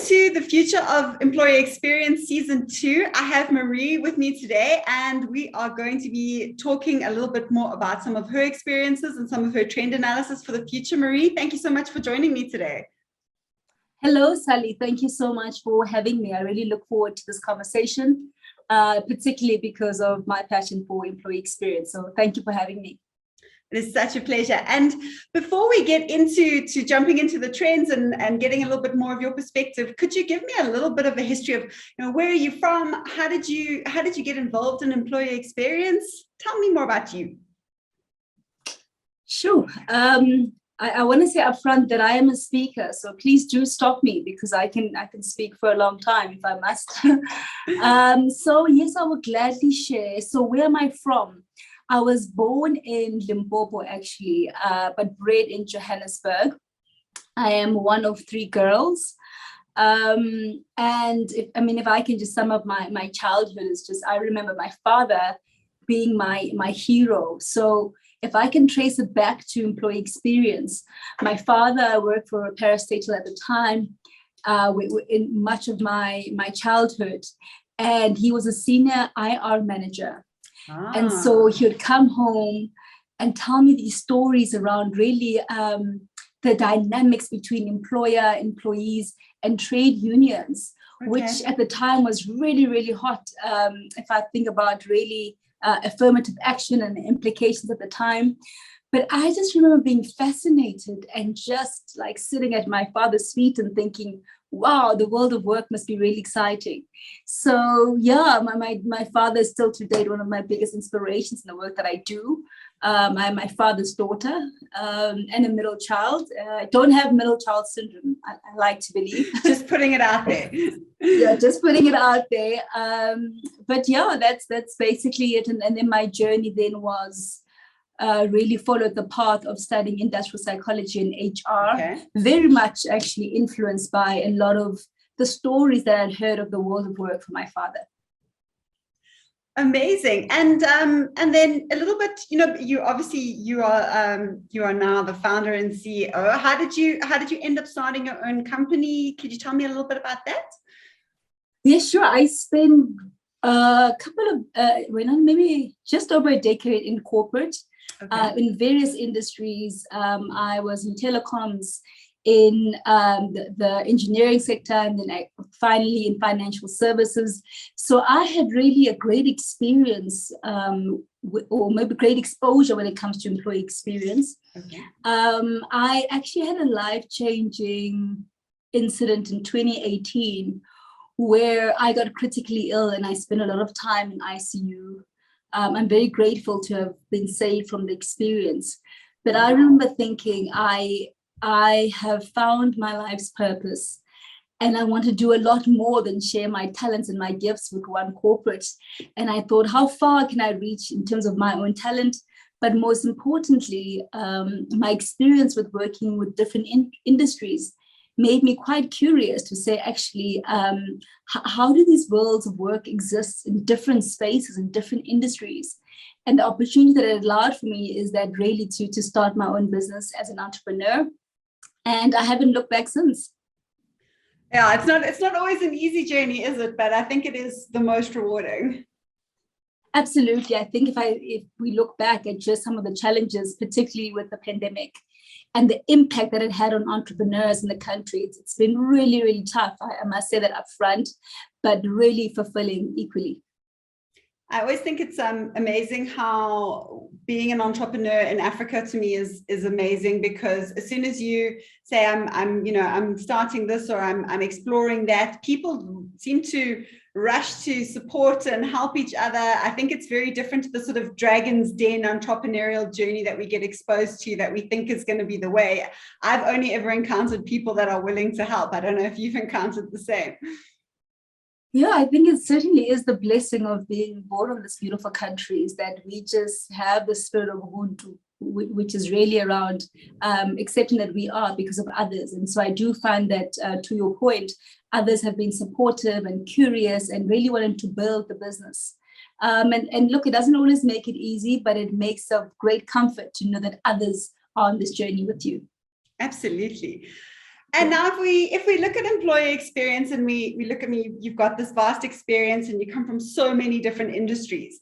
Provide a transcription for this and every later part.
to the Future of Employee Experience Season 2. I have Marie with me today, and we are going to be talking a little bit more about some of her experiences and some of her trend analysis for the future. Marie, thank you so much for joining me today. Hello, Sally. Thank you so much for having me. I really look forward to this conversation, particularly because of my passion for employee experience. So thank you for having me. It is such a pleasure. And before we get into jumping into the trends and getting a little bit more of your perspective, could you give me a little bit of a history of, where are you from? How did you get involved in employee experience? Tell me more about you. Sure. I want to say upfront that I am a speaker, so please do stop me because I can speak for a long time if I must. So yes, I will gladly share. So where am I from? I was born in Limpopo, actually, but bred in Johannesburg. I am one of 3 girls. And if I can just sum up my childhood, it's just, I remember my father being my hero. So if I can trace it back to employee experience, my father worked for a parastatal at the time in much of my childhood, and he was a senior IR manager. And so he would come home and tell me these stories around really the dynamics between employer, employees, and trade unions, which at the time was really, really hot. If I think about really affirmative action and the implications at the time. But I just remember being fascinated and just like sitting at my father's feet and thinking, wow, the world of work must be really exciting. So yeah, my father is still to date one of my biggest inspirations in the work that I do. I'm my father's daughter and a middle child. I don't have middle child syndrome, I like to believe. Just putting it out there. Yeah, just putting it out there. But yeah, that's basically it. And then my journey then was really followed the path of studying industrial psychology and HR, very much actually influenced by a lot of the stories that I'd heard of the world of work from my father. Amazing. And then a little bit, you are now the founder and CEO. How did you end up starting your own company? Could you tell me a little bit about that? Yeah, sure. I spent a couple of maybe just over a decade in corporate. In various industries. I was in telecoms, in the engineering sector, and then finally in financial services. So I had really a great experience or maybe great exposure when it comes to employee experience. I actually had a life-changing incident in 2018 where I got critically ill and I spent a lot of time in ICU. I'm very grateful to have been saved from the experience. But I remember thinking, I have found my life's purpose and I want to do a lot more than share my talents and my gifts with one corporate. And I thought, how far can I reach in terms of my own talent? But most importantly, my experience with working with different industries made me quite curious to say, actually, how do these worlds of work exist in different spaces, in different industries? And the opportunity that it allowed for me is that really to start my own business as an entrepreneur. And I haven't looked back since. Yeah, it's not always an easy journey, is it? But I think it is the most rewarding. Absolutely. I think if we look back at just some of the challenges, particularly with the pandemic, and the impact that it had on entrepreneurs in the country, it's been really, really tough. I must say that up front, but really fulfilling equally. I always think it's amazing how being an entrepreneur in Africa to me is amazing, because as soon as you say I'm starting this or I'm exploring that, people seem to rush to support and help each other. I think it's very different to the sort of dragon's den entrepreneurial journey that we get exposed to, that we think is going to be the way. I've only ever encountered people that are willing to help. I don't know if you've encountered the same. Yeah, I think it certainly is the blessing of being born in this beautiful country, is that we just have the spirit of Ubuntu, which is really around accepting that we are because of others. And so I do find that, to your point, others have been supportive and curious and really wanting to build the business. And look, it doesn't always make it easy, but it makes of great comfort to know that others are on this journey with you. Absolutely. And now if we look at employee experience and we look at me, you've got this vast experience and you come from so many different industries.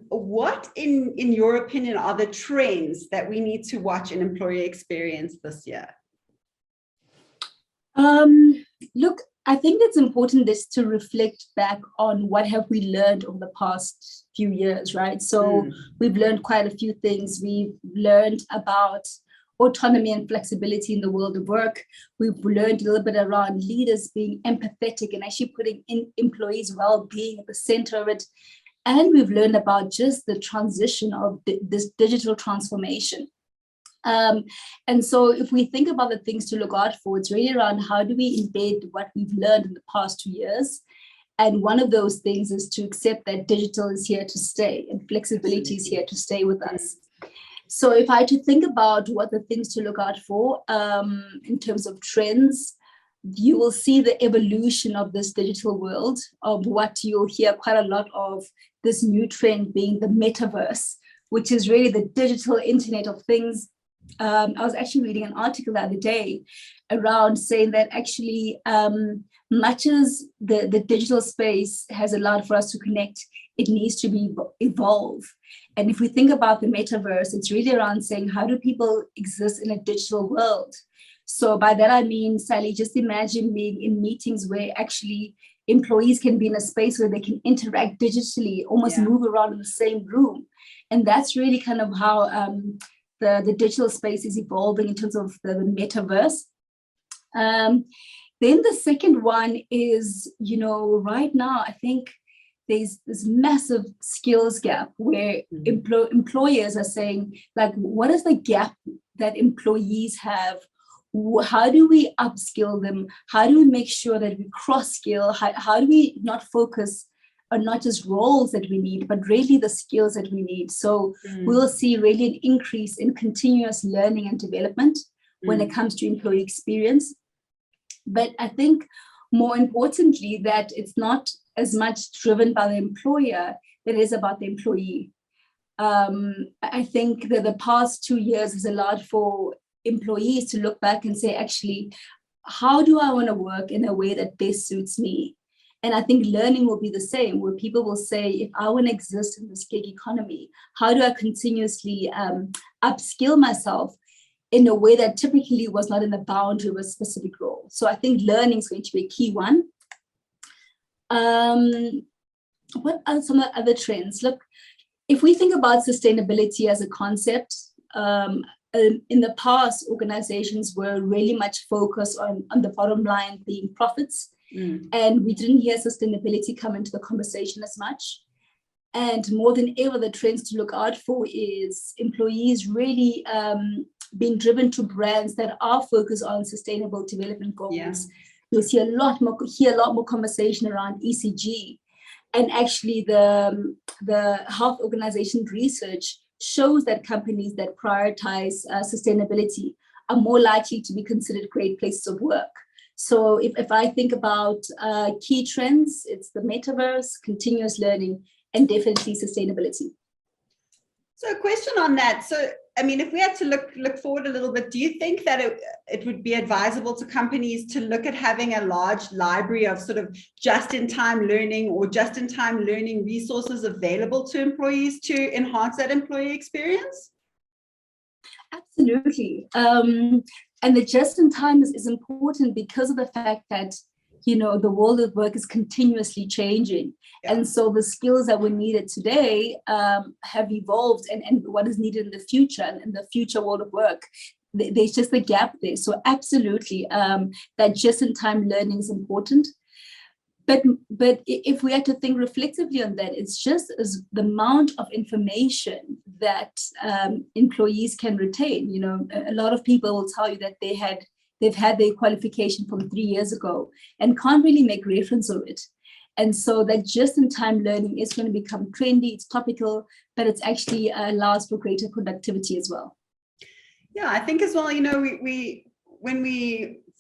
What in your opinion are the trends that we need to watch in employee experience this year? Look, I think it's important just to reflect back on what have we learned over the past few years, right? So we've learned quite a few things. We've learned about autonomy and flexibility in the world of work. We've learned a little bit around leaders being empathetic and actually putting in employees' well-being at the center of it. And we've learned about just the transition of this digital transformation. And so if we think about the things to look out for, it's really around how do we embed what we've learned in the past 2 years. And one of those things is to accept that digital is here to stay and flexibility is here to stay with us. So if I had to think about what the things to look out for in terms of trends, you will see the evolution of this digital world, of what you'll hear quite a lot of this new trend being the metaverse, which is really the digital internet of things. I was actually reading an article the other day around saying that actually much as the digital space has allowed for us to connect, it needs to evolve. And if we think about the metaverse, it's really around saying, how do people exist in a digital world? So by that, I mean, Sally, just imagine being in meetings where actually employees can be in a space where they can interact digitally, almost move around in the same room. And that's really kind of how the digital space is evolving in terms of the metaverse. Then the second one is, right now, I think there's this massive skills gap where employers are saying, like, what is the gap that employees have? How do we upskill them? How do we make sure that we cross-skill? How do we not focus on not just roles that we need, but really the skills that we need? So we'll see really an increase in continuous learning and development when it comes to employee experience. But I think more importantly, that it's not as much driven by the employer than it is about the employee. I think that the past 2 years has allowed for employees to look back and say, actually, how do I want to work in a way that best suits me? And I think learning will be the same, where people will say, if I want to exist in this gig economy, how do I continuously upskill myself in a way that typically was not in the boundary of a specific role? So I think learning is going to be a key one. What are some of the other trends? Look, if we think about sustainability as a concept, in the past, organizations were really much focused on the bottom line being profits. And we didn't hear sustainability come into the conversation as much. And more than ever, the trends to look out for is employees really being driven to brands that are focused on sustainable development goals. You'll see a lot more conversation around ECG. And actually the Health Organization research shows that companies that prioritize sustainability are more likely to be considered great places of work. So if I think about key trends, it's the metaverse, continuous learning, and definitely sustainability. So a question on that. So, I mean, if we had to look forward a little bit, do you think that it would be advisable to companies to look at having a large library of sort of just-in-time learning or just-in-time learning resources available to employees to enhance that employee experience? Absolutely. And the just-in-time is important because of the fact that, the world of work is continuously changing. And so the skills that were needed today have evolved, and what is needed in the future and in the future world of work, there's just a gap there. So absolutely, that just-in-time learning is important. But if we had to think reflectively on that, it's just as the amount of information that employees can retain. A lot of people will tell you that they've had their qualification from 3 years ago and can't really make reference of it. And so that just-in-time learning is going to become trendy, it's topical, but it's actually allows for greater productivity as well. Yeah, I think as well,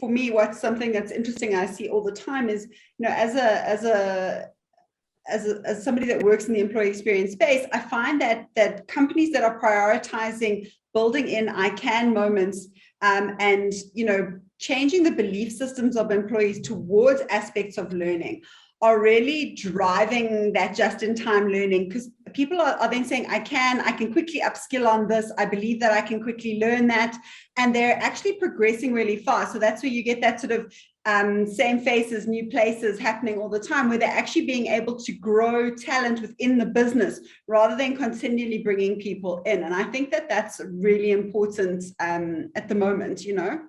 for me, what's something that's interesting I see all the time is, as somebody that works in the employee experience space, I find that companies that are prioritizing building in ICAN moments and changing the belief systems of employees towards aspects of learning are really driving that just-in-time learning, because people are then saying, I can quickly upskill on this. I believe that I can quickly learn that. And they're actually progressing really fast. So that's where you get that sort of same faces, new places happening all the time, where they're actually being able to grow talent within the business rather than continually bringing people in. And I think that that's really important at the moment, you know.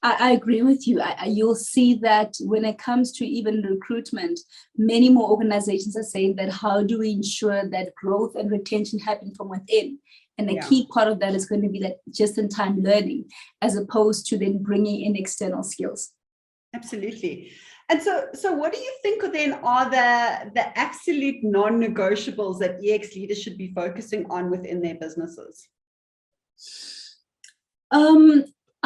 I agree with you. You'll see that when it comes to even recruitment, many more organizations are saying that how do we ensure that growth and retention happen from within? And a key part of that is going to be that just-in-time learning, as opposed to then bringing in external skills. Absolutely. And so what do you think then are the absolute non-negotiables that EX leaders should be focusing on within their businesses?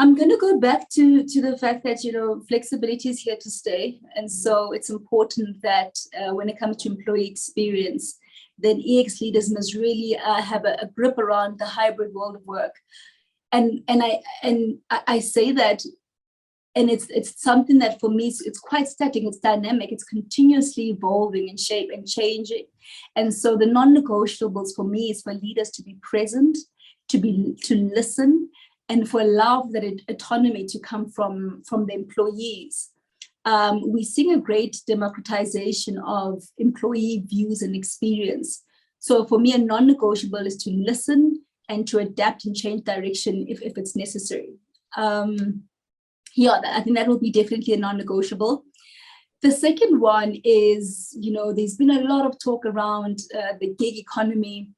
I'm going to go back to the fact that, you know, flexibility is here to stay. And so it's important that when it comes to employee experience, then EX leaders must really have a grip around the hybrid world of work. And I say that, and it's something that for me, it's quite static, it's dynamic, it's continuously evolving in shape and changing. And so the non-negotiables for me is for leaders to be present, to listen, and for allow that autonomy to come from the employees. We're seeing a great democratization of employee views and experience. So for me, a non-negotiable is to listen and to adapt and change direction if it's necessary. I think that will be definitely a non-negotiable. The second one is, you know, there's been a lot of talk around the gig economy.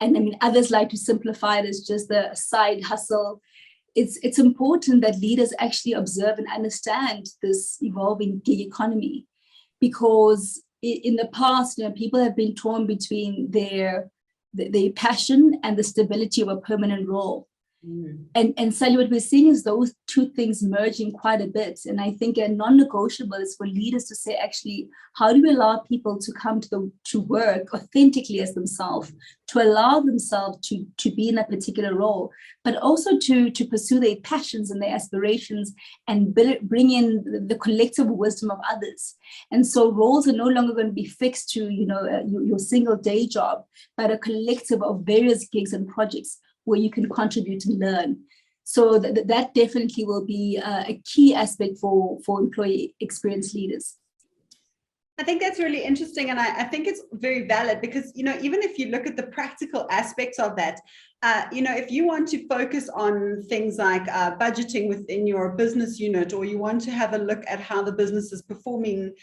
And I mean, others like to simplify it as just the side hustle. It's important that leaders actually observe and understand this evolving gig economy, because in the past, you know, people have been torn between their passion and the stability of a permanent role. And Sally, what we're seeing is those two things merging quite a bit. And I think a non-negotiable is for leaders to say, actually, how do we allow people to come to work authentically as themselves, to allow themselves to be in a particular role, but also to pursue their passions and their aspirations and bring in the collective wisdom of others. And so roles are no longer going to be fixed to, you know, your single day job, but a collective of various gigs and projects where you can contribute and learn. So that definitely will be a key aspect for employee experience leaders. I think that's really interesting. And I think it's very valid because, you know, even if you look at the practical aspects of that, you know, if you want to focus on things like budgeting within your business unit, or you want to have a look at how the business is performing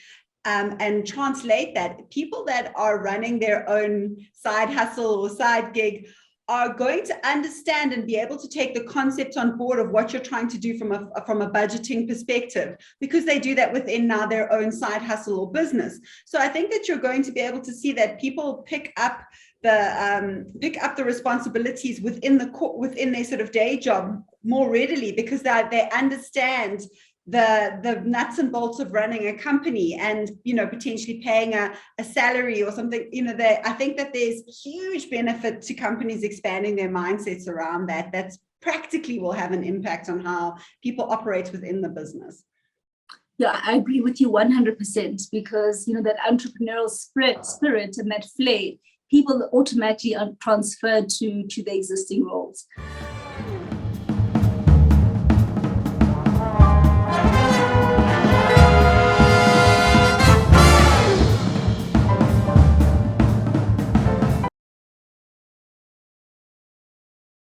and translate that, people that are running their own side hustle or side gig are going to understand and be able to take the concept on board of what you're trying to do from a budgeting perspective, because they do that within now their own side hustle or business. So I think that you're going to be able to see that people pick up the responsibilities within their sort of day job more readily, because they understand the nuts and bolts of running a company and, you know, potentially paying a salary or something. You know, I think that there's huge benefit to companies expanding their mindsets around that. That's practically will have an impact on how people operate within the business. Yeah, I agree with you 100%, because, you know, that entrepreneurial spirit and that flair, people automatically are transferred to the existing roles.